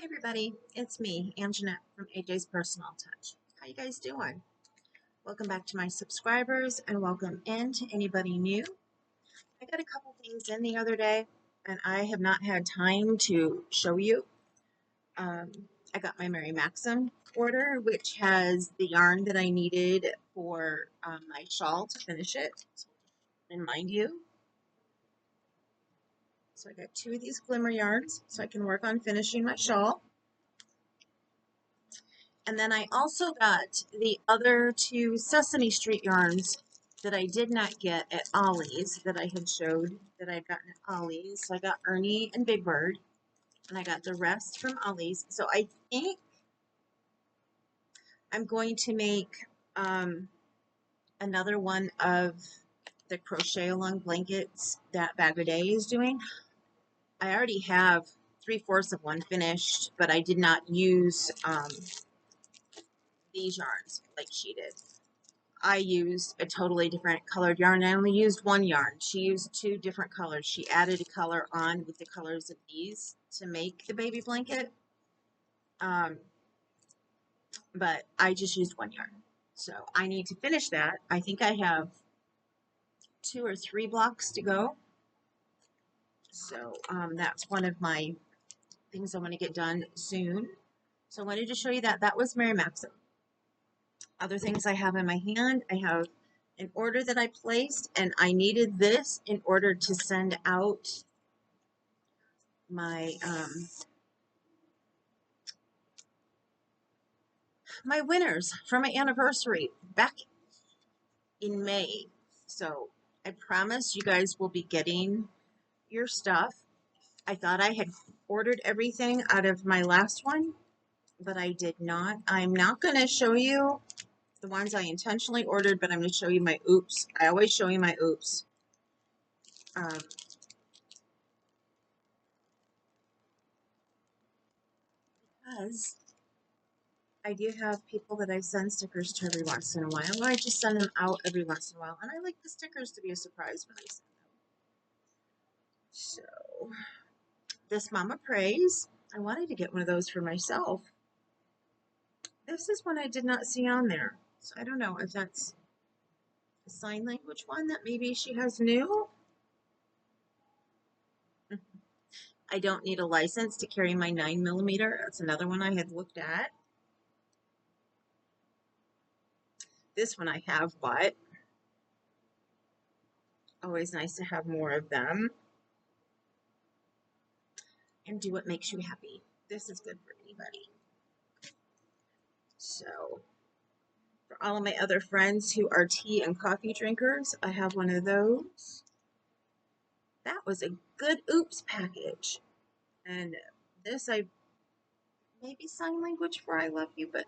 Hey everybody, it's me, Anjanette from AJ's Personal Touch. How you guys doing? Welcome back to my subscribers and welcome in to anybody new. I got a couple things in the other day and I have not had time to show you. I got my Maxim order, which has the yarn that I needed for my shawl to finish it. So, remind you. So I got 2 of these glimmer yarns so I can work on finishing my shawl. And then I also got the other 2 Sesame Street yarns that I did not get at Ollie's that I had showed that I'd gotten at Ollie's. So I got Ernie and Big Bird, and I got the rest from Ollie's. So I think I'm going to make another one of the crochet along blankets that Bag O' Day is doing. I already have 3/4 of one finished, but I did not use these yarns like she did. I used a totally different colored yarn. I only used 1 yarn. She used 2 different colors. She added a color on with the colors of these to make the baby blanket. But I just used 1 yarn. So I need to finish that. I think I have 2 or 3 blocks to go. So that's one of my things I want to get done soon. So I wanted to show you that. That was Maxim. Other things I have in my hand, I have an order that I placed, and I needed this in order to send out my my winners for my anniversary back in May. So I promise you guys will be getting your stuff. I thought I had ordered everything out of my last one, but I did not. I'm not going to show you the ones I intentionally ordered, but I'm going to show you my oops. I always show you my oops. Because I do have people that I send stickers to every once in a while. I just send them out every once in a while. And I like the stickers to be a surprise when I send them. So, this Mama Prays. I wanted to get one of those for myself. This is one I did not see on there. So, I don't know if that's a sign language one that maybe she has new. I don't need a license to carry my 9mm. That's another one I had looked at. This one I have bought. Always nice to have more of them. And do what makes you happy. This is good for anybody. So, for all of my other friends who are tea and coffee drinkers, I have one of those. That was a good oops package. And this I maybe sign language for I love you, but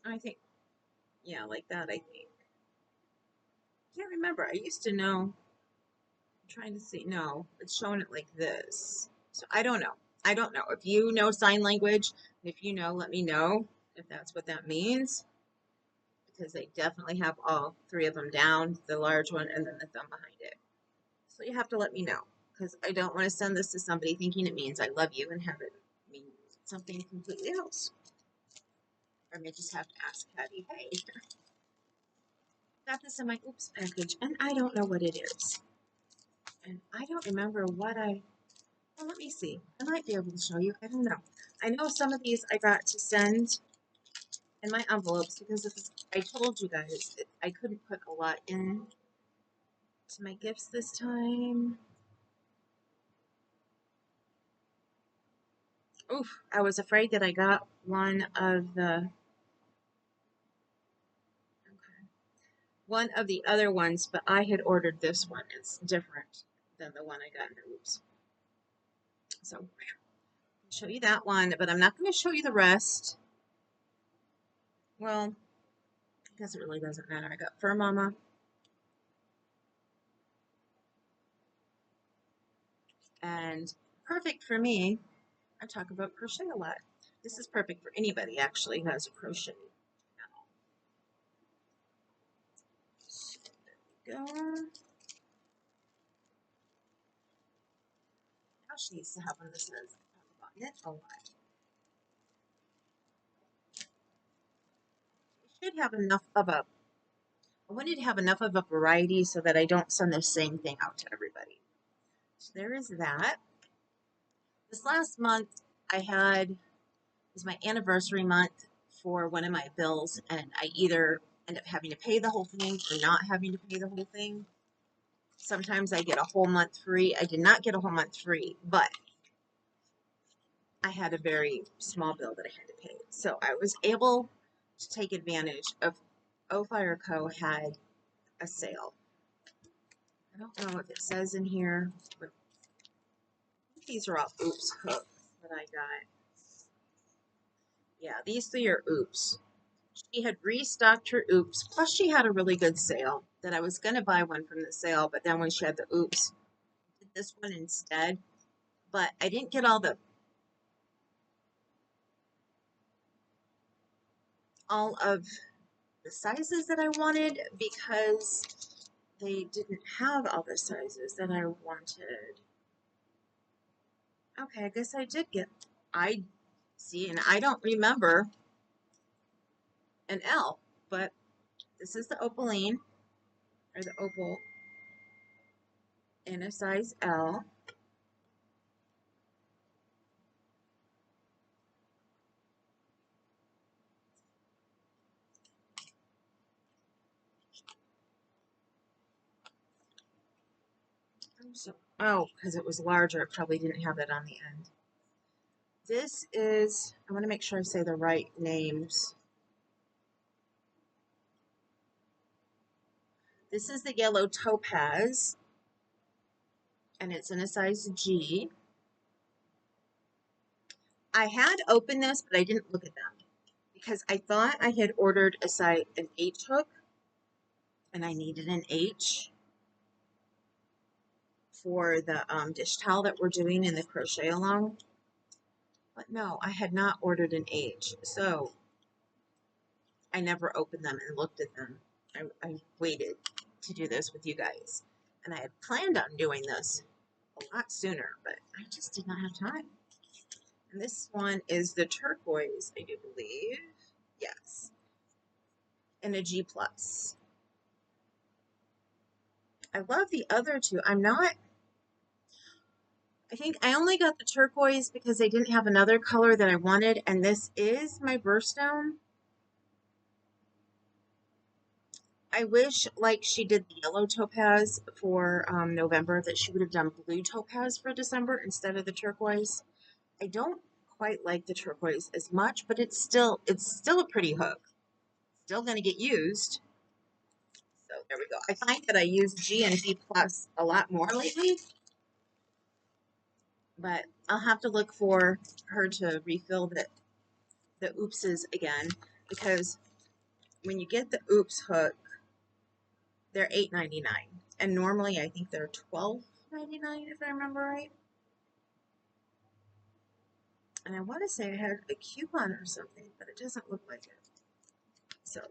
I think, yeah, like that, I think. Can't remember. I used to know. I'm trying to see. No, it's showing it like this. So I don't know. I don't know. If you know sign language, if you know, let me know if that's what that means. Because they definitely have all 3 of them down, the large one and then the thumb behind it. So you have to let me know, because I don't want to send this to somebody thinking it means I love you and have it mean something completely else. Or I may just have to ask Patty, hey, got this in my oops package and I don't know what it is. And I don't remember what well, let me see. I might be able to show you. I don't know. I know some of these I got to send in my envelopes because I told you guys that I couldn't put a lot in to my gifts this time. Oof, I was afraid that I got one of the other ones, but I had ordered this one. It's different than the one I got in the oops. So I'll show you that one, but I'm not going to show you the rest. Well, I guess it really doesn't matter. I got Fur Mama. And perfect for me. I talk about crochet a lot. This is perfect for anybody actually who has a crochet channel. So there we go. Gosh, needs to have one that says knit a lot. I should have enough of a, I wanted to have enough of a variety so that I don't send the same thing out to everybody. So there is that. This last month I had, it was my anniversary month for one of my bills, and I either end up having to pay the whole thing or not having to pay the whole thing. Sometimes I get a whole month free. I did not get a whole month free, but I had a very small bill that I had to pay. So I was able to take advantage of Ophire Co. had a sale. I don't know if it says in here, but these are all oops hooks that I got. Yeah, these three are oops. She had restocked her oops, plus she had a really good sale that I was going to buy one from the sale, but then when she had the oops, I did this one instead. But I didn't get all of the sizes that I wanted because they didn't have all the sizes that I wanted. Okay, I guess I did get, I see, and I don't remember an L, but this is the opaline, or the opal, in a size L. So, oh, because it was larger, it probably didn't have that on the end. This is, I want to make sure I say the right names. This is the yellow topaz, and it's in a size G. I had opened this, but I didn't look at them because I thought I had ordered an H hook, and I needed an H for the dish towel that we're doing in the crochet along. But no, I had not ordered an H, so I never opened them and looked at them. I waited to do this with you guys, and I had planned on doing this a lot sooner, but I just did not have time. And this one is the turquoise, I do believe. Yes. And a G+. I love the other two. I think I only got the turquoise because they didn't have another color that I wanted, and this is my birthstone. I wish, like she did the yellow topaz for November, that she would have done blue topaz for December instead of the turquoise. I don't quite like the turquoise as much, but it's still a pretty hook. Still going to get used. So there we go. I find that I use G and G plus a lot more lately, but I'll have to look for her to refill the oopses again, because when you get the oops hook, they're $8.99, and normally I think they're $12.99 if I remember right. And I want to say I had a coupon or something, but it doesn't look like it. So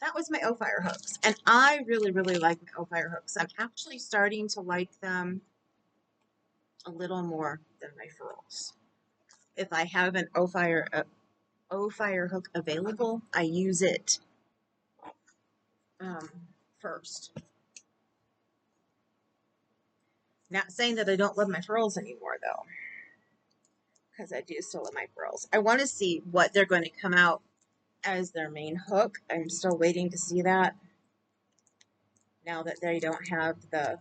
that was my Ophire hooks, and I really, really like my Ophire hooks. I'm actually starting to like them a little more than my furls. If I have an Ophire hook available, I use it first. Not saying that I don't love my furls anymore, though, because I do still love my furls. I want to see what they're going to come out as their main hook. I'm still waiting to see that, now that they don't have the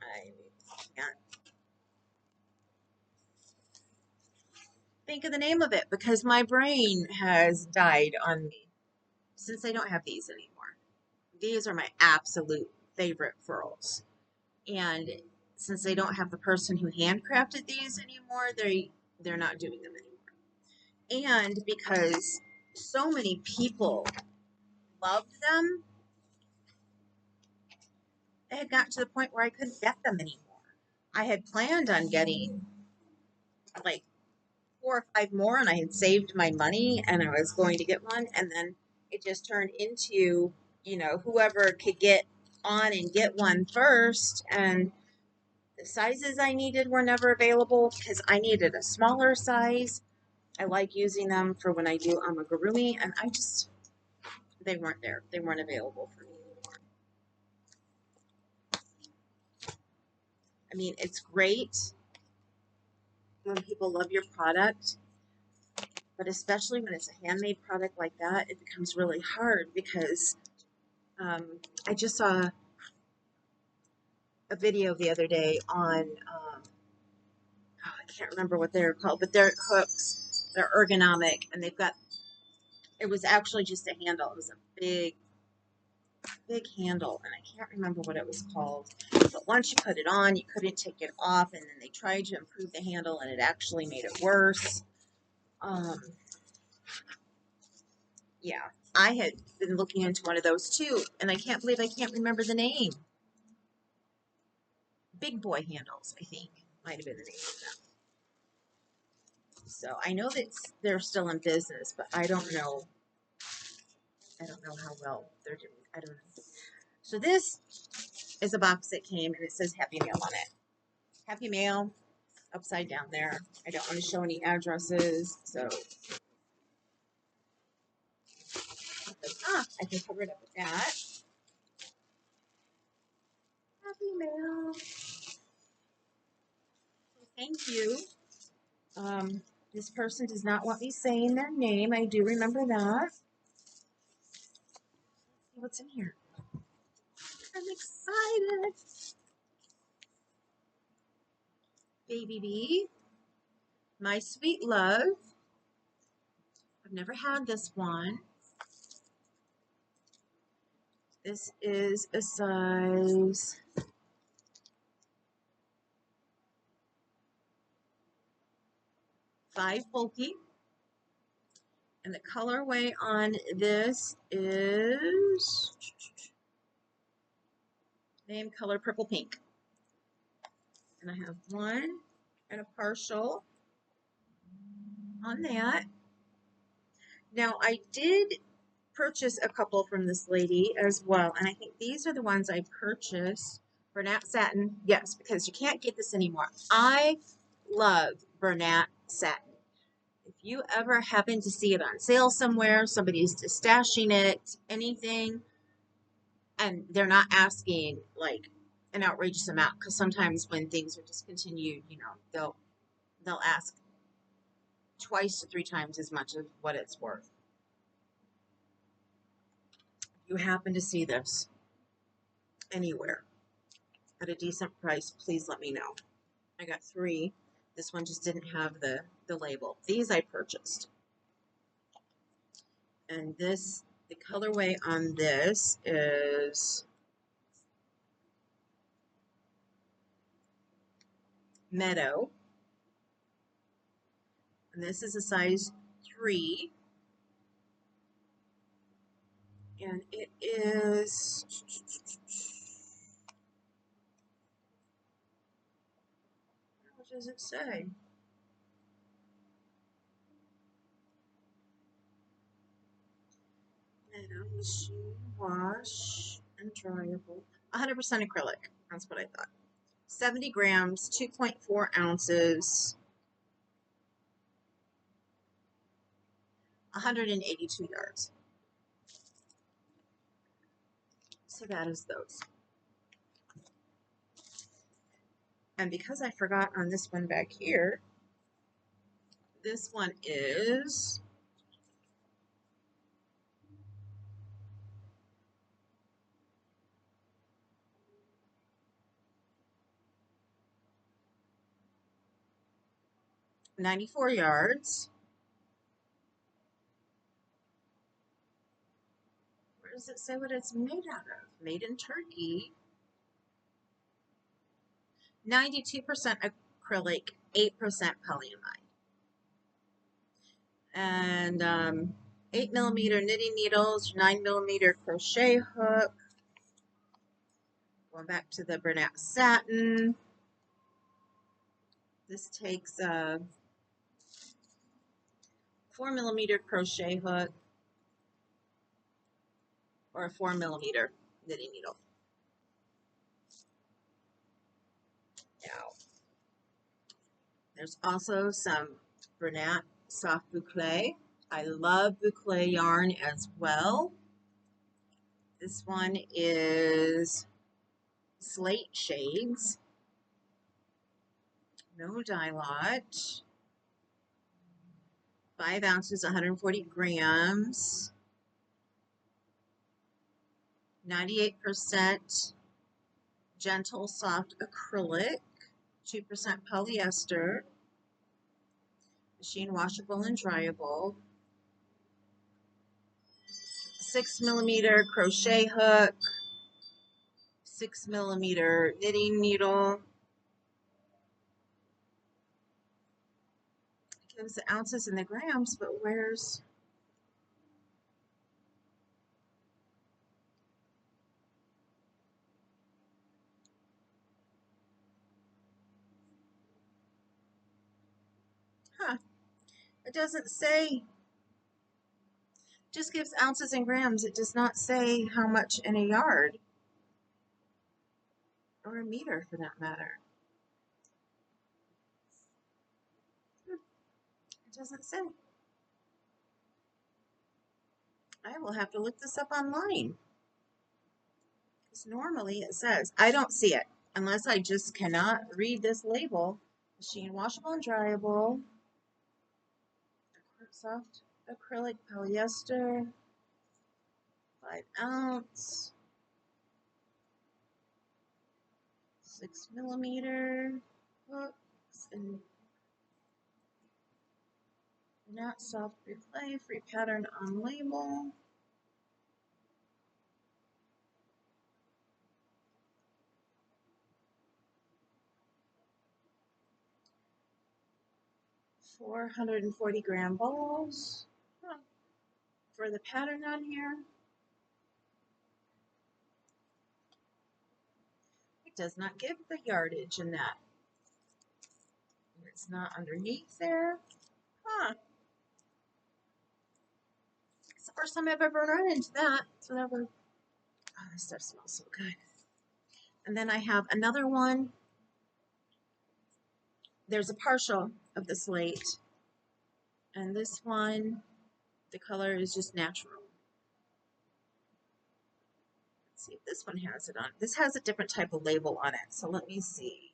I can't think of the name of it because my brain has died on me since I don't have these anymore. These are my absolute favorite furls, and since they don't have the person who handcrafted these anymore, they're not doing them anymore. And because so many people loved them, it had gotten to the point where I couldn't get them anymore. I had planned on getting like 4 or 5 more, and I had saved my money and I was going to get one, and then it just turned into you know, whoever could get on and get one first. And the sizes I needed were never available because I needed a smaller size. I like using them for when I do amigurumi, and they weren't there. They weren't available for me anymore. I mean, it's great when people love your product, but especially when it's a handmade product like that, it becomes really hard because I just saw a video the other day on, I can't remember what they're called, but they're hooks. They're ergonomic, and it was actually just a handle. It was a big handle, and I can't remember what it was called. But once you put it on, you couldn't take it off, and then they tried to improve the handle, and it actually made it worse. Yeah, I had been looking into one of those too, and I can't believe I can't remember the name. Big Boy Handles, I think, might have been the name of them. So I know that they're still in business, but I don't know how well they're doing. I don't know. So this is a box that came, and it says Happy Mail on it. Happy Mail, upside down there. I don't want to show any addresses, so I can cover it up with that. Happy Mail. Thank you. This person does not want me saying their name. I do remember that. Let's see what's in here. I'm excited. Baby Bee, My Sweet Love. I've never had this one. This is a size 5 bulky. And the colorway on this is name color purple pink. And I have one and a partial on that. Now I did purchase a couple from this lady as well, and I think these are the ones I purchased. Bernat satin, yes, because you can't get this anymore. I love Bernat satin. If you ever happen to see it on sale somewhere, somebody's just stashing it, anything, and they're not asking like an outrageous amount, because sometimes when things are discontinued, you know, they'll ask twice to 3 times as much of what it's worth. If you happen to see this anywhere at a decent price, please let me know. I got 3. This one just didn't have the label. These I purchased. And this, the colorway on this is Meadow. And this is a size 3. And it is, what does it say? Meadow, machine wash and dryable. 100% acrylic. That's what I thought. 70 grams, 2.4 ounces, 182 yards. So that is those. And because I forgot on this one back here, this one is $94 yards. Where does it say what it's made out of? Made in Turkey. 92% acrylic, 8% polyamide. And 8mm knitting needles, 9mm crochet hook. Going back to the Bernat satin. This takes a 4mm crochet hook, or a 4mm knitting needle. Now, there's also some Bernat soft boucle. I love boucle yarn as well. This one is Slate Shades. No dye lot. 5 ounces, 140 grams. 98% gentle soft acrylic. 2% polyester. Machine washable and dryable. 6mm crochet hook. 6mm knitting needle. It gives the ounces and the grams, but where's... Huh. It doesn't say. Just gives ounces and grams. It does not say how much in a yard. Or a meter, for that matter. It doesn't say. I will have to look this up online. Because normally it says. I don't see it. Unless I just cannot read this label. Machine washable and dryable. Soft acrylic polyester. 5 ounce. 6mm hooks and not soft boucle, free pattern on label. $440 balls. Huh. For the pattern on here. It does not give the yardage in that. It's not underneath there. Huh. It's the first time I've ever run into that. So that would, oh, this stuff smells so good. And then I have another one. There's a partial of the slate. And this one, the color is just natural. Let's see if this one has it on. This has a different type of label on it. So let me see.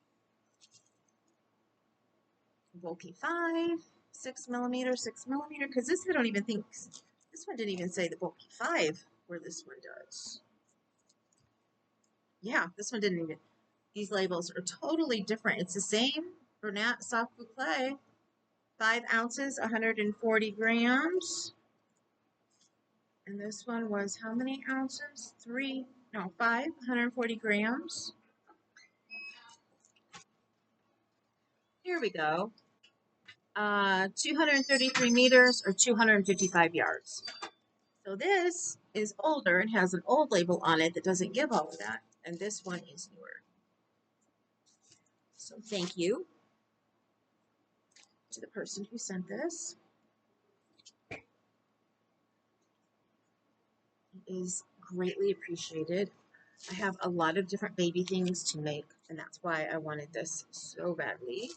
Bulky 5, 6mm, 6mm. Because this I don't even think, this one didn't even say the bulky 5 where this one does. Yeah, this one didn't even. These labels are totally different. It's the same Bernat soft boucle. 5 ounces, 140 grams. And this one was how many ounces? 5, 140 grams. Here we go. 233 meters or 255 yards. So this is older and has an old label on it that doesn't give all of that. And this one is newer. So thank you to the person who sent this. It is greatly appreciated. I have a lot of different baby things to make, and that's why I wanted this so badly.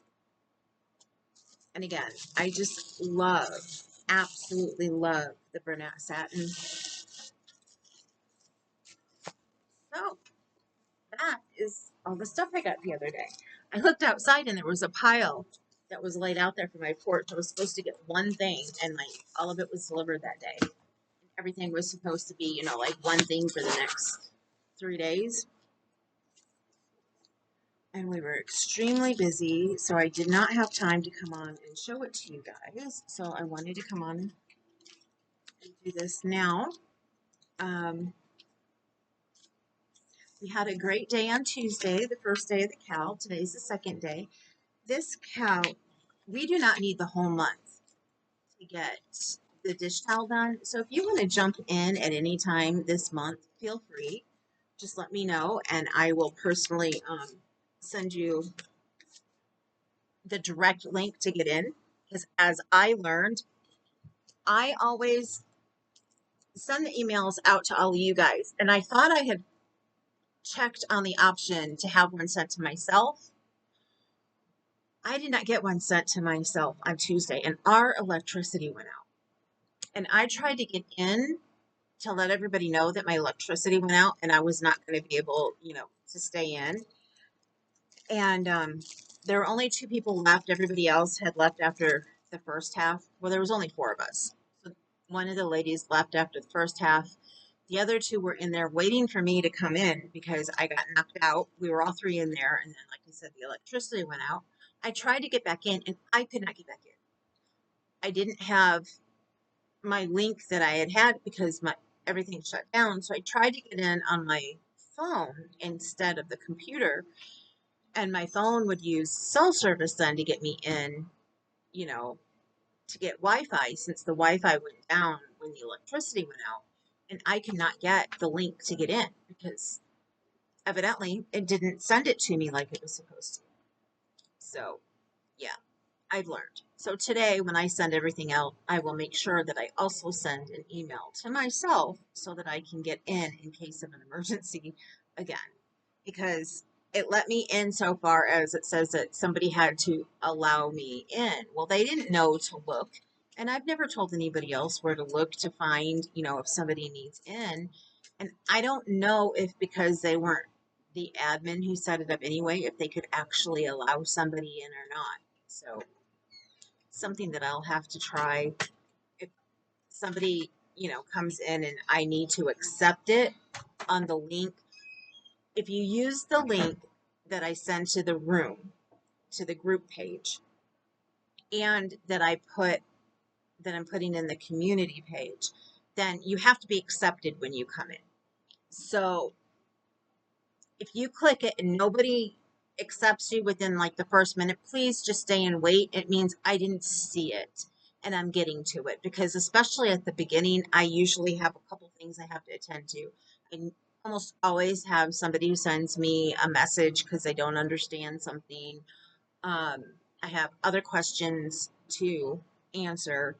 And again, I just love, absolutely love the Bernat satin. So that is all the stuff I got the other day. I looked outside and there was a pile that was laid out there for my porch. I was supposed to get one thing, and like all of it was delivered that day. Everything was supposed to be, you know, like one thing for the next 3 days. And we were extremely busy, so I did not have time to come on and show it to you guys. So I wanted to come on and do this now. We had a great day on Tuesday, the first day of the cow. Today's the second day. This cow, we do not need the whole month to get the dish towel done. So if you want to jump in at any time this month, feel free. Just let me know, and I will personally send you the direct link to get in. Because as I learned, I always send the emails out to all of you guys. And I thought I had checked on the option to have one sent to myself. I did not get one sent to myself on Tuesday, and our electricity went out. And I tried to get in to let everybody know that my electricity went out and I was not going to be able, to stay in. And there were only 2 people left. Everybody else had left after the first half. Well, there was only 4 of us. So one of the ladies left after the first half. The other 2 were in there waiting for me to come in because I got knocked out. We were all 3 in there. And then, like I said, the electricity went out. I tried to get back in and I could not get back in. I didn't have my link that I had because everything shut down. So I tried to get in on my phone instead of the computer. And my phone would use cell service then to get me in, to get Wi-Fi, since the Wi-Fi went down when the electricity went out. And I could not get the link to get in because evidently it didn't send it to me like it was supposed to. So, yeah, I've learned. So today, when I send everything out, I will make sure that I also send an email to myself so that I can get in case of an emergency again. Because it let me in so far as it says that somebody had to allow me in. Well, they didn't know to look. And I've never told anybody else where to look to find, if somebody needs in. And I don't know if because they weren't the admin who set it up anyway, if they could actually allow somebody in or not. So something that I'll have to try if somebody, comes in and I need to accept it on the link. If you use the link that I send to the room, to the group page, and that I'm putting in the community page, then you have to be accepted when you come in. So if you click it and nobody accepts you within like the first minute, please just stay and wait. It means I didn't see it and I'm getting to it, because especially at the beginning, I usually have a couple things I have to attend to. I almost always have somebody who sends me a message because they don't understand something. I have other questions to answer.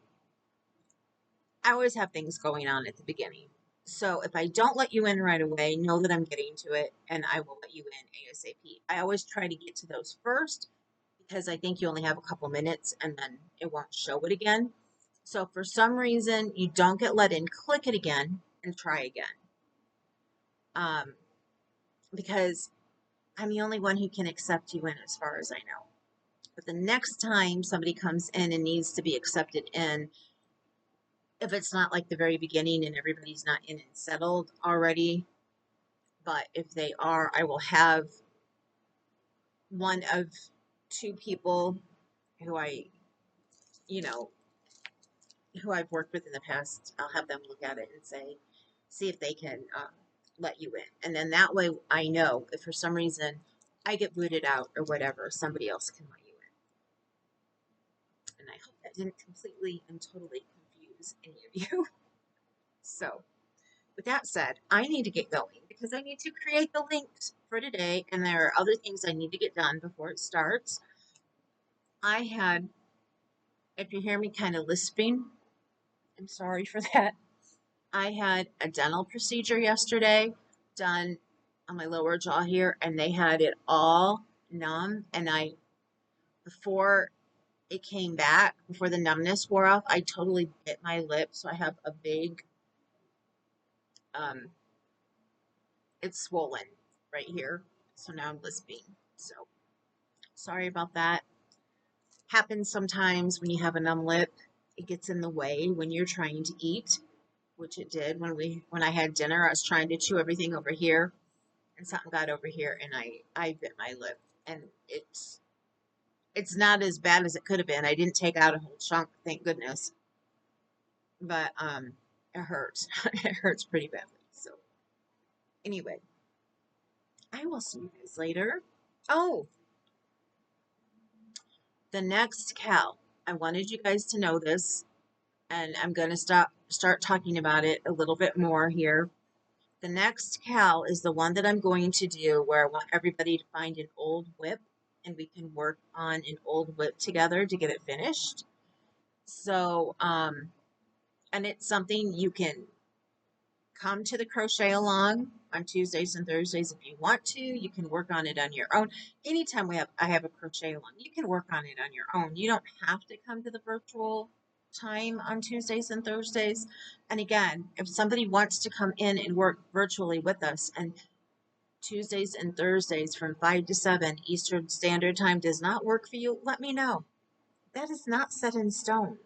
I always have things going on at the beginning. So if I don't let you in right away, know that I'm getting to it and I will let you in ASAP. I always try to get to those first because I think you only have a couple minutes and then it won't show it again. So if for some reason you don't get let in, click it again and try again. Because I'm the only one who can accept you in as far as I know. But the next time somebody comes in and needs to be accepted in, if it's not like the very beginning and everybody's not in and settled already, but if they are, I will have one of 2 people who who I've worked with in the past. I'll have them look at it and see if they can let you in. And then that way I know if for some reason I get booted out or whatever, somebody else can let you in. And I hope that didn't completely and totally confuse any of you. So with that said, I need to get going because I need to create the links for today, and there are other things I need to get done before it starts. If you hear me kind of lisping, I'm sorry for that. I had a dental procedure yesterday done on my lower jaw here, and they had it all numb, and before it came back, before the numbness wore off, I totally bit my lip, so I have a big, it's swollen right here, so now I'm lisping. So sorry about that. Happens sometimes when you have a numb lip. It gets in the way when you're trying to eat, which it did when I had dinner. I was trying to chew everything over here, and something got over here, and I bit my lip, and it's not as bad as it could have been. I didn't take out a whole chunk, thank goodness, but it hurts. It hurts pretty badly. So anyway, I will see you guys later. Oh, the next Cal. I wanted you guys to know this, and I'm going to start talking about it a little bit more here. The next Cal is the one that I'm going to do where I want everybody to find an old whip, and we can work on an old whip together to get it finished. So, and it's something you can come to the crochet along on Tuesdays and Thursdays if you want to. You can work on it on your own. Anytime I have a crochet along, you can work on it on your own. You don't have to come to the virtual time on Tuesdays and Thursdays. And again, if somebody wants to come in and work virtually with us, and Tuesdays and Thursdays from 5 to 7 Eastern Standard Time does not work for you, let me know. That is not set in stone.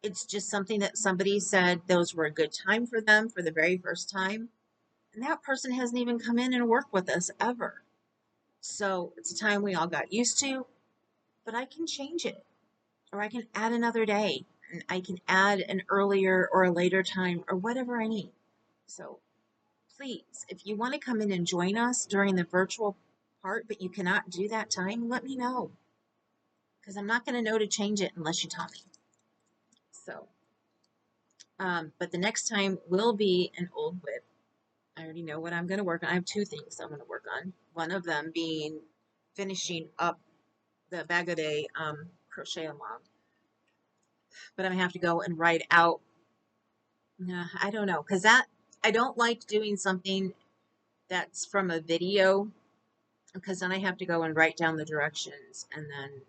It's just something that somebody said those were a good time for them for the very first time. And that person hasn't even come in and worked with us ever. So it's a time we all got used to, but I can change it. Or I can add another day. And I can add an earlier or a later time or whatever I need. So please, if you want to come in and join us during the virtual part, but you cannot do that time, let me know. Because I'm not going to know to change it unless you tell me. So, but the next time will be an old whip. I already know what I'm going to work on. I have two things I'm going to work on. One of them being finishing up the Bag a Day crochet along. But I'm going to have to go and write out. I don't know. Because I don't like doing something that's from a video. Because then I have to go and write down the directions. And then,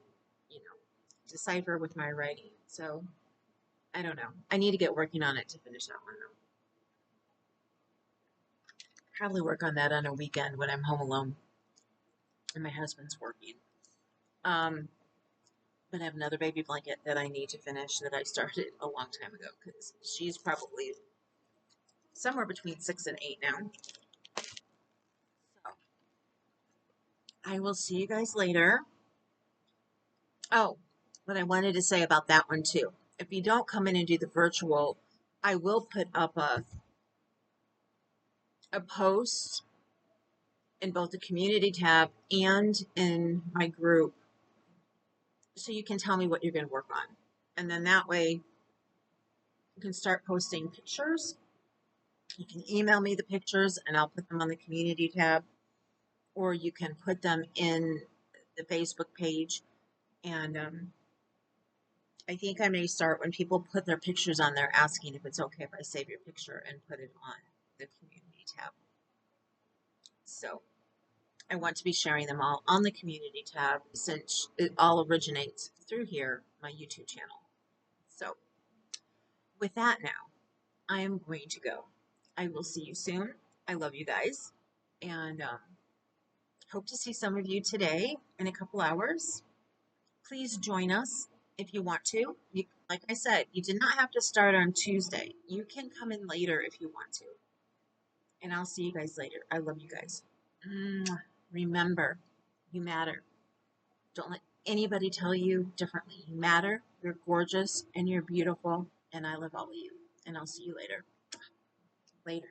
decipher with my writing. So, I don't know. I need to get working on it to finish that one, though. Probably work on that on a weekend when I'm home alone and my husband's working. But I have another baby blanket that I need to finish that I started a long time ago because she's probably somewhere between 6 and 8 now. So I will see you guys later. Oh, what I wanted to say about that one too. If you don't come in and do the virtual, I will put up a post in both the community tab and in my group so you can tell me what you're going to work on. And then that way you can start posting pictures. You can email me the pictures and I'll put them on the community tab, or you can put them in the Facebook page. And I think I may start when people put their pictures on there asking if it's okay if I save your picture and put it on the community tab. So I want to be sharing them all on the community tab since it all originates through here, my YouTube channel. So with that now, I am going to go. I will see you soon. I love you guys. And hope to see some of you today in a couple hours. Please join us if you want to. Like I said, you did not have to start on Tuesday. You can come in later if you want to. And I'll see you guys later. I love you guys. Remember, you matter. Don't let anybody tell you differently. You matter. You're gorgeous and you're beautiful. And I love all of you. And I'll see you later. Later.